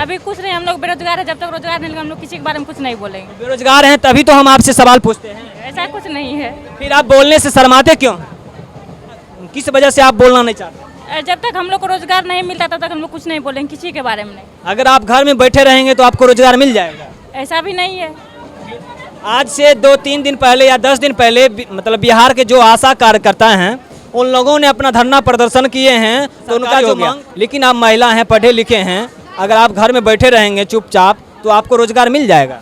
अभी कुछ नहीं, हम लोग बेरोजगार है। जब तक रोजगार नहीं मिलेगा हम लोग किसी के बारे में कुछ नहीं बोलेंगे। बेरोजगार हैं तभी तो हम आपसे सवाल पूछते हैं। ऐसा कुछ नहीं है। फिर आप बोलने से शर्माते क्यों? किस वजह से आप बोलना नहीं चाहते? जब तक हम लोग को रोजगार नहीं मिलता तब तक हम लोग कुछ नहीं बोलेंगे किसी के बारे में नहीं। अगर आप घर में बैठे रहेंगे तो आपको रोजगार मिल जाएगा। ऐसा भी नहीं है। आज से 2-3 दिन पहले या 10 दिन पहले मतलब बिहार के जो आशा कार्यकर्ता हैं उन लोगों ने अपना धरना प्रदर्शन किए हैं, तो उनका जो मांग, लेकिन आप महिला हैं, पढ़े लिखे हैं, अगर आप घर में बैठे रहेंगे चुपचाप तो आपको रोजगार मिल जाएगा।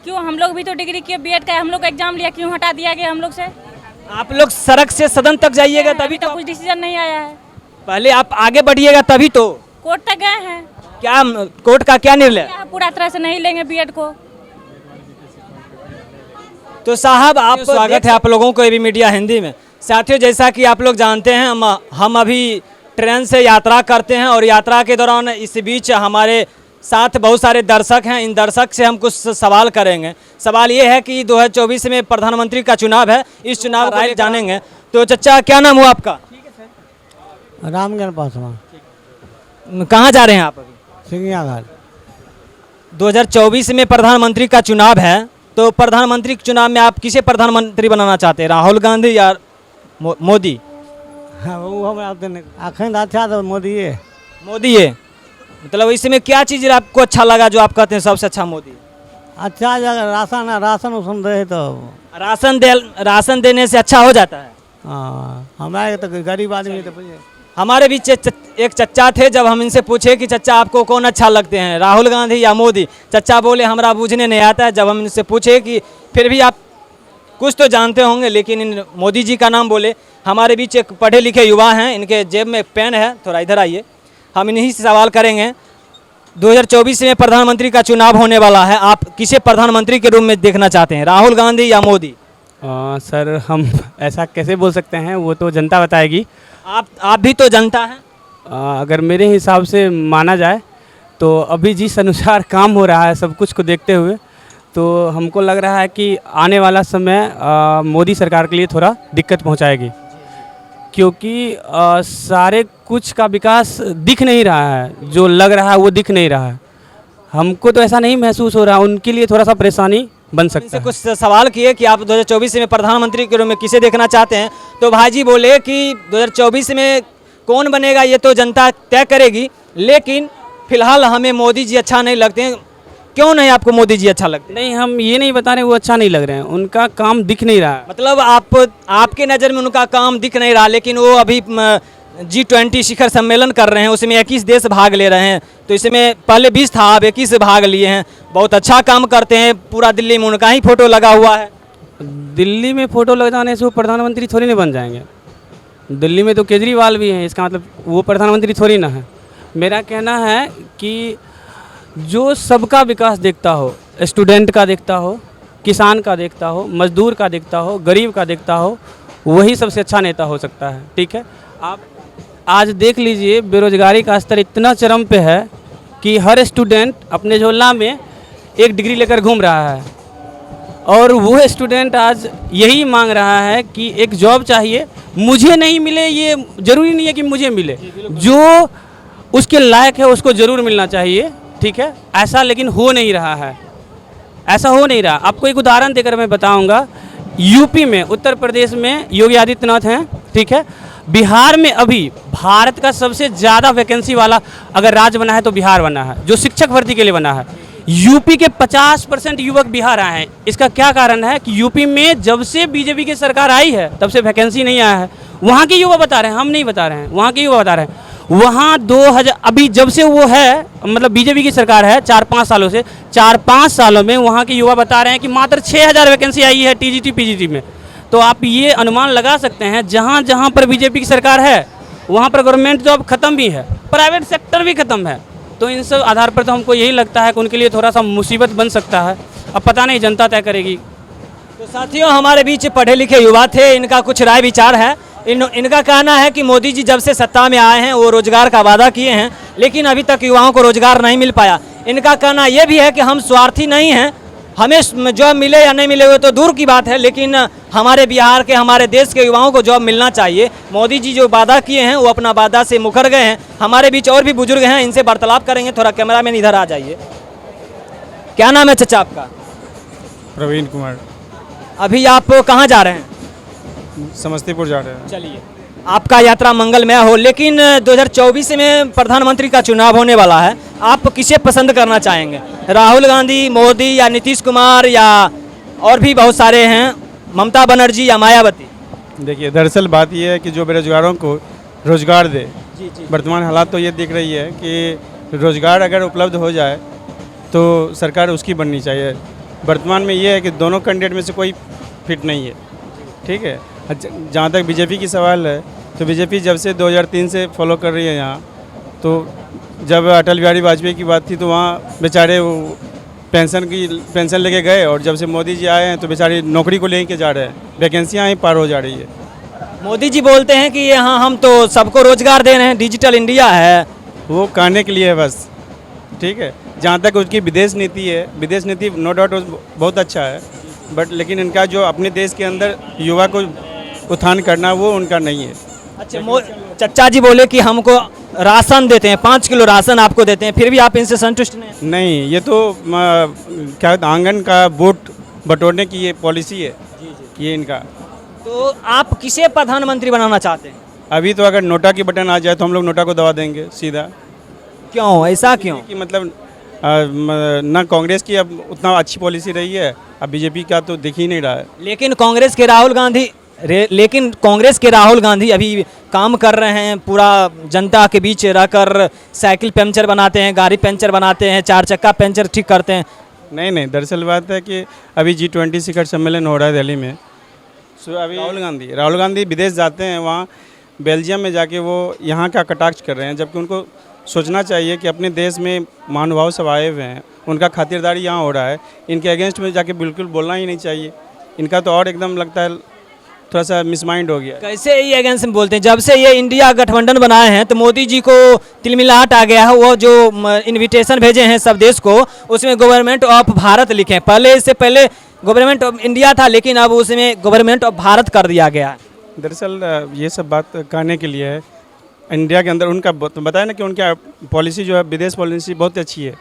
क्यों? हम लोग भी तो डिग्री किए, बीएड का हम लोग का एग्जाम लिया, क्यों हटा दिया गया हम लोग से? आप लोग सड़क से सदन तक जाइएगा तभी तो कुछ डिसीजन नहीं आया है। पहले आप आगे बढ़िएगा तभी तो। कोर्ट तक गए हैं। क्या कोर्ट का क्या निर्णय? पूरा तरह से नहीं लेंगे बीएड को। तो साहब आप स्वागत है आप लोगों को एबी मीडिया हिंदी में। साथियों, जैसा कि आप लोग जानते हैं हम अभी ट्रेन से यात्रा करते हैं और यात्रा के दौरान इस बीच हमारे साथ बहुत सारे दर्शक हैं। इन दर्शक से हम कुछ सवाल करेंगे। सवाल ये है कि 2024 में प्रधानमंत्री का चुनाव है, इस चुनाव को जानेंगे। तो चचा क्या नाम हुआ आपका? रामगढ़ पासवान। कहाँ जा रहे हैं आप अभी? सिंगिया घाट। 2024 में प्रधानमंत्री का चुनाव है, तो प्रधानमंत्री के चुनाव में आप किसे प्रधानमंत्री बनाना चाहते हैं, राहुल गांधी या मोदी? हाँ, वो हम अखन अच्छा तो मोदी है। मोदी है, मतलब इसमें क्या चीज़ आपको अच्छा लगा जो आप कहते हैं सबसे अच्छा मोदी? अच्छा जगह राशन उसन दे तो राशन देने से अच्छा हो जाता है। हाँ, हमारे तो गरीब आदमी तो हमारे बीच एक चच्चा थे, जब हम इनसे पूछे कि चच्चा आपको कौन अच्छा लगते हैं, राहुल गांधी या मोदी, चच्चा बोले हमरा बूझने नहीं आता है। जब हम इनसे पूछे कि फिर भी आप कुछ तो जानते होंगे, लेकिन इन मोदी जी का नाम बोले। हमारे बीच एक पढ़े लिखे युवा हैं, इनके जेब में पेन है, थोड़ा इधर आइए, हम इन्हीं से सवाल करेंगे। 2024 में प्रधानमंत्री का चुनाव होने वाला है, आप किसे प्रधानमंत्री के रूप में देखना चाहते हैं, राहुल गांधी या मोदी? सर हम ऐसा कैसे बोल सकते हैं, वो तो जनता बताएगी। आप भी तो जनता हैं। अगर मेरे हिसाब से माना जाए तो अभी जिस अनुसार काम हो रहा है सब कुछ को देखते हुए, तो हमको लग रहा है कि आने वाला समय मोदी सरकार के लिए थोड़ा दिक्कत पहुंचाएगी, क्योंकि सारे कुछ का विकास दिख नहीं रहा है, जो लग रहा है वो दिख नहीं रहा है। हमको तो ऐसा नहीं महसूस हो रहा, उनके लिए थोड़ा सा परेशानी बन सकता है। कुछ सवाल किए कि आप 2024 में प्रधानमंत्री के रूप में किसे देखना चाहते हैं, तो भाईजी बोले कि 2024 में कौन बनेगा ये तो जनता तय करेगी, लेकिन फिलहाल हमें मोदी जी अच्छा नहीं लगते हैं। क्यों नहीं आपको मोदी जी अच्छा लगते? नहीं, हम ये नहीं बता रहे वो अच्छा नहीं लग रहे हैं, उनका काम दिख नहीं रहा है। मतलब आपके नज़र में उनका काम दिख नहीं रहा, लेकिन वो अभी G20 शिखर सम्मेलन कर रहे हैं, उसमें 21 देश भाग ले रहे हैं, तो इसमें पहले 20 था, अब 21 भाग लिए हैं। बहुत अच्छा काम करते हैं, पूरा दिल्ली में उनका ही फोटो लगा हुआ है। दिल्ली में फोटो लग जाने से वो प्रधानमंत्री थोड़ी नहीं बन जाएंगे। दिल्ली में तो केजरीवाल भी हैं, इसका मतलब वो प्रधानमंत्री थोड़ी ना है। मेरा कहना है कि जो सबका विकास देखता हो, स्टूडेंट का देखता हो, किसान का देखता हो, मजदूर का देखता हो, गरीब का देखता हो, वही सबसे अच्छा नेता हो सकता है। ठीक है, आप आज देख लीजिए बेरोजगारी का स्तर इतना चरम पे है कि हर स्टूडेंट अपने झोला में एक डिग्री लेकर घूम रहा है, और वो स्टूडेंट आज यही मांग रहा है कि एक जॉब चाहिए, मुझे नहीं मिले ये ज़रूरी नहीं है कि मुझे मिले, जो उसके लायक है उसको ज़रूर मिलना चाहिए। ठीक है, ऐसा लेकिन हो नहीं रहा है, ऐसा हो नहीं रहा। आपको एक उदाहरण देकर मैं बताऊंगा। यूपी में, उत्तर प्रदेश में योगी आदित्यनाथ हैं, ठीक है, बिहार में अभी भारत का सबसे ज़्यादा वैकेंसी वाला अगर राज्य बना है तो बिहार बना है, जो शिक्षक भर्ती के लिए बना है। यूपी के 50% युवक बिहार आए हैं। इसका क्या कारण है कि यूपी में जब से बीजेपी की सरकार आई है तब से वैकेंसी नहीं आया है। वहाँ के युवा बता रहे हैं, हम नहीं बता रहे हैं, वहाँ के युवा बता रहे हैं। वहाँ 2000 अभी जब से वो है, मतलब बीजेपी की सरकार है 4-5 सालों से, 4-5 सालों में वहाँ के युवा बता रहे हैं कि मात्र 6000 वैकेंसी आई है टीजीटी पीजीटी में। तो आप ये अनुमान लगा सकते हैं जहाँ जहाँ पर बीजेपी की सरकार है वहाँ पर गवर्नमेंट जॉब खत्म भी है, प्राइवेट सेक्टर भी खत्म है। तो इन सब आधार पर तो हमको यही लगता है कि उनके लिए थोड़ा सा मुसीबत बन सकता है। अब पता नहीं, जनता तय करेगी। तो साथियों, हमारे बीच पढ़े लिखे युवा थे, इनका कुछ राय विचार है। इनका कहना है कि मोदी जी जब से सत्ता में आए हैं वो रोजगार का वादा किए हैं, लेकिन अभी तक युवाओं को रोजगार नहीं मिल पाया। इनका कहना यह भी है कि हम स्वार्थी नहीं हैं, हमें जॉब मिले या नहीं मिले वो तो दूर की बात है, लेकिन हमारे बिहार के, हमारे देश के युवाओं को जॉब मिलना चाहिए। मोदी जी जो वादा किए हैं वो अपना वादा से मुकर गए हैं। हमारे बीच और भी बुजुर्ग हैं, इनसे वार्तालाप करेंगे। थोड़ा कैमरामैन इधर आ जाइए। क्या नाम है चाचा आपका? प्रवीण कुमार। अभी आप कहाँ जा रहे हैं? समस्तीपुर जा रहे हैं। चलिए, आपका यात्रा मंगलमय हो। लेकिन 2024 में प्रधानमंत्री का चुनाव होने वाला है, आप किसे पसंद करना चाहेंगे? राहुल गांधी, मोदी या नीतीश कुमार या और भी बहुत सारे हैं, ममता बनर्जी या मायावती? देखिए, दरअसल बात यह है कि जो बेरोजगारों को रोजगार दे। जी जी। वर्तमान हालात तो ये दिख रही है कि रोजगार अगर उपलब्ध हो जाए तो सरकार उसकी बननी चाहिए। वर्तमान में ये है कि दोनों कैंडिडेट में से कोई फिट नहीं है। ठीक है, जहाँ तक बीजेपी की सवाल है तो बीजेपी जब से 2003 से फॉलो कर रही है यहाँ, तो जब अटल बिहारी वाजपेयी की बात थी तो वहाँ बेचारे वो पेंशन लेके गए, और जब से मोदी जी आए हैं तो बेचारे नौकरी को लेके जा रहे हैं, वैकेंसियाँ ही पार हो जा रही है। मोदी जी बोलते हैं कि यहाँ हम तो सबको रोजगार दे रहे हैं, डिजिटल इंडिया है। वो कहने के लिए है बस। ठीक है, जहाँ तक उसकी विदेश नीति है, विदेश नीति नो डाउट बहुत अच्छा है, बट लेकिन इनका जो अपने देश के अंदर युवा को उत्थान करना वो उनका नहीं है। अच्छा, चचा जी बोले कि हमको राशन देते हैं, 5 किलो राशन आपको देते हैं, फिर भी आप इनसे संतुष्ट नहीं? नहीं, ये तो क्या आंगन का वोट बटोरने की ये पॉलिसी है। ये इनका। तो आप किसे प्रधानमंत्री बनाना चाहते हैं? अभी तो अगर नोटा की बटन आ जाए तो हम लोग नोटा को दबा देंगे सीधा। क्यों, ऐसा क्यों? कि मतलब ना कांग्रेस की अब उतना अच्छी पॉलिसी रही है, अब बीजेपी का तो दिख ही नहीं रहा है। लेकिन कांग्रेस के राहुल गांधी अभी काम कर रहे हैं, पूरा जनता के बीच रहकर साइकिल पंचर बनाते हैं, गाड़ी पंचर बनाते हैं, 4 चक्का पंचर ठीक करते हैं। नहीं, दरअसल बात है कि अभी G20 शिखर सम्मेलन हो रहा है दिल्ली में। सो अभी राहुल गांधी विदेश जाते हैं, वहाँ बेल्जियम में जाके वो यहाँ का कटाक्ष कर रहे हैं, जबकि उनको सोचना चाहिए कि अपने देश में महानुभाव सब आए हुए हैं, उनका खातिरदारी यहाँ हो रहा है, इनके अगेंस्ट में जाके बिल्कुल बोलना ही नहीं चाहिए। इनका तो और एकदम लगता है थोड़ा सा मिसमाइंड हो गया। कैसे ये अगेंस्ट में बोलते हैं? जब से ये इंडिया गठबंधन बनाए हैं तो मोदी जी को तिलमिलाहट आ गया है। वो जो इनविटेशन भेजे हैं सब देश को, उसमें गवर्नमेंट ऑफ भारत लिखे। इससे पहले गवर्नमेंट ऑफ इंडिया था, लेकिन अब उसमें गवर्नमेंट ऑफ भारत कर दिया गया। दरअसल ये सब बात कहने के लिए है, इंडिया के अंदर उनका बताया ना कि उनका पॉलिसी जो है, विदेश पॉलिसी बहुत अच्छी है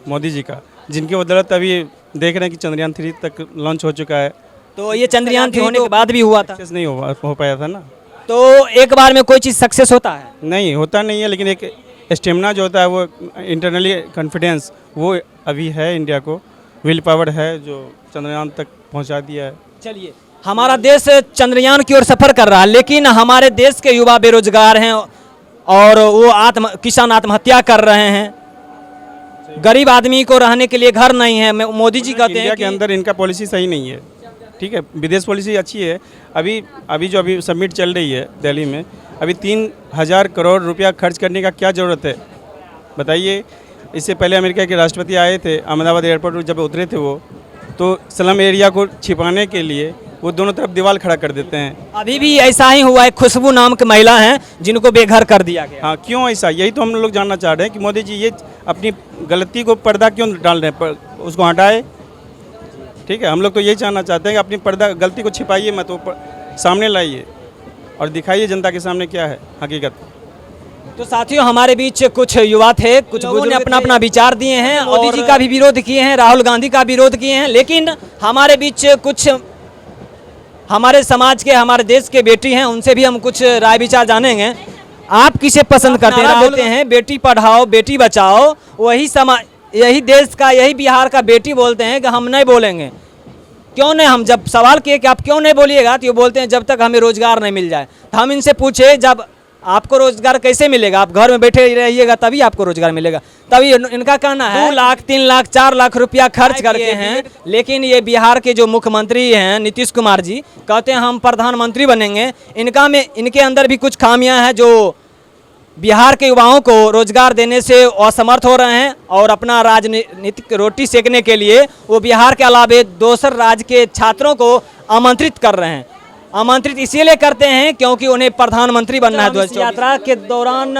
मोदी जी का, जिनकी बदौलत अभी देख रहे हैं कि चंद्रयान 3 तक लॉन्च हो चुका है। तो ये चंद्रयान 3 होने के बाद भी हुआ था, सक्सेस नहीं हो पाया था ना। तो एक बार में कोई चीज़ सक्सेस होता है? नहीं होता नहीं है, लेकिन एक स्टेमिना जो होता है, वो इंटरनली कॉन्फिडेंस वो अभी है इंडिया को, विल पावर है जो चंद्रयान तक पहुंचा दिया है। चलिए, हमारा देश चंद्रयान की ओर सफ़र कर रहा है, लेकिन हमारे देश के युवा बेरोजगार हैं और वो किसान आत्महत्या कर रहे हैं। गरीब आदमी को रहने के लिए घर नहीं है। मोदी जी कहते हैं इंडिया के अंदर इनका पॉलिसी सही नहीं है। ठीक है, विदेश पॉलिसी अच्छी है। अभी जो समिट चल रही है दिल्ली में, अभी 3000 करोड़ रुपया खर्च करने का क्या ज़रूरत है बताइए। इससे पहले अमेरिका के राष्ट्रपति आए थे, अहमदाबाद एयरपोर्ट पर जब उतरे थे वो, तो स्लम एरिया को छिपाने के लिए वो दोनों तरफ दीवार खड़ा कर देते हैं। अभी भी ऐसा ही हुआ है। खुशबू नाम की महिला हैं जिनको बेघर कर दिया गया। हाँ, क्यों ऐसा? यही तो हम लोग जानना चाह रहे हैं कि मोदी जी ये अपनी गलती को पर्दा क्यों डाल रहे हैं, उसको हटाए। ठीक है, हम लोग तो यही जानना चाहते हैं कि अपनी गलती को छिपाइए मत, वो सामने लाइए और दिखाइए जनता के सामने क्या है हकीकत। तो साथियों, हमारे बीच कुछ युवा थे, कुछ लोगों ने अपना अपना विचार दिए हैं। मोदी जी का भी विरोध किए हैं, राहुल गांधी का विरोध किए हैं, लेकिन हमारे बीच कुछ हमारे समाज के, हमारे देश के बेटी हैं, उनसे भी हम कुछ राय विचार जानेंगे। आप किसे पसंद करते हैं? बोलते हैं बेटी पढ़ाओ बेटी बचाओ, वही समाज, यही देश का, यही बिहार का बेटी बोलते हैं कि हम नहीं बोलेंगे। क्यों नहीं? हम जब सवाल किए कि आप क्यों नहीं बोलिएगा, तो ये बोलते हैं जब तक हमें रोजगार नहीं मिल जाए। तो हम इनसे पूछे, जब आपको रोजगार कैसे मिलेगा? आप घर में बैठे रहिएगा तभी आपको रोजगार मिलेगा। तभी इनका कहना है 2 लाख 3 लाख 4 लाख रुपया खर्च करके हैं। लेकिन ये बिहार के जो मुख्यमंत्री हैं नीतीश कुमार जी, कहते हैं हम प्रधानमंत्री बनेंगे। इनके अंदर भी कुछ खामियां हैं जो बिहार के युवाओं को रोजगार देने से असमर्थ हो रहे हैं, और अपना राजनीतिक रोटी सेकने के लिए वो बिहार के अलावे दूसर राज्य के छात्रों को आमंत्रित कर रहे हैं। आमंत्रित इसीलिए करते हैं क्योंकि उन्हें प्रधानमंत्री बनना है। यात्रा के दौरान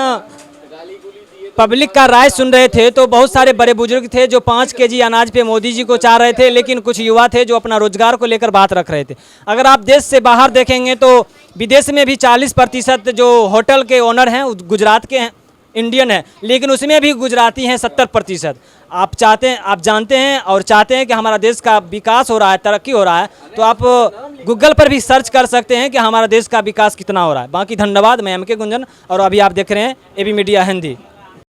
पब्लिक का राय सुन रहे थे तो बहुत सारे बड़े बुजुर्ग थे जो 5 केजी अनाज पे मोदी जी को चाह रहे थे, लेकिन कुछ युवा थे जो अपना रोजगार को लेकर बात रख रहे थे। अगर आप देश से बाहर देखेंगे तो विदेश में भी 40% जो होटल के ओनर हैं गुजरात के हैं, इंडियन है, लेकिन उसमें भी गुजराती हैं 70%। आप जानते हैं और चाहते हैं कि हमारा देश का विकास हो रहा है, तरक्की हो रहा है, तो आप गूगल पर भी सर्च कर सकते हैं कि हमारा देश का विकास कितना हो रहा है। बाकी धन्यवाद, मैं एम के गुंजन और अभी आप देख रहे हैं एबी मीडिया हिंदी।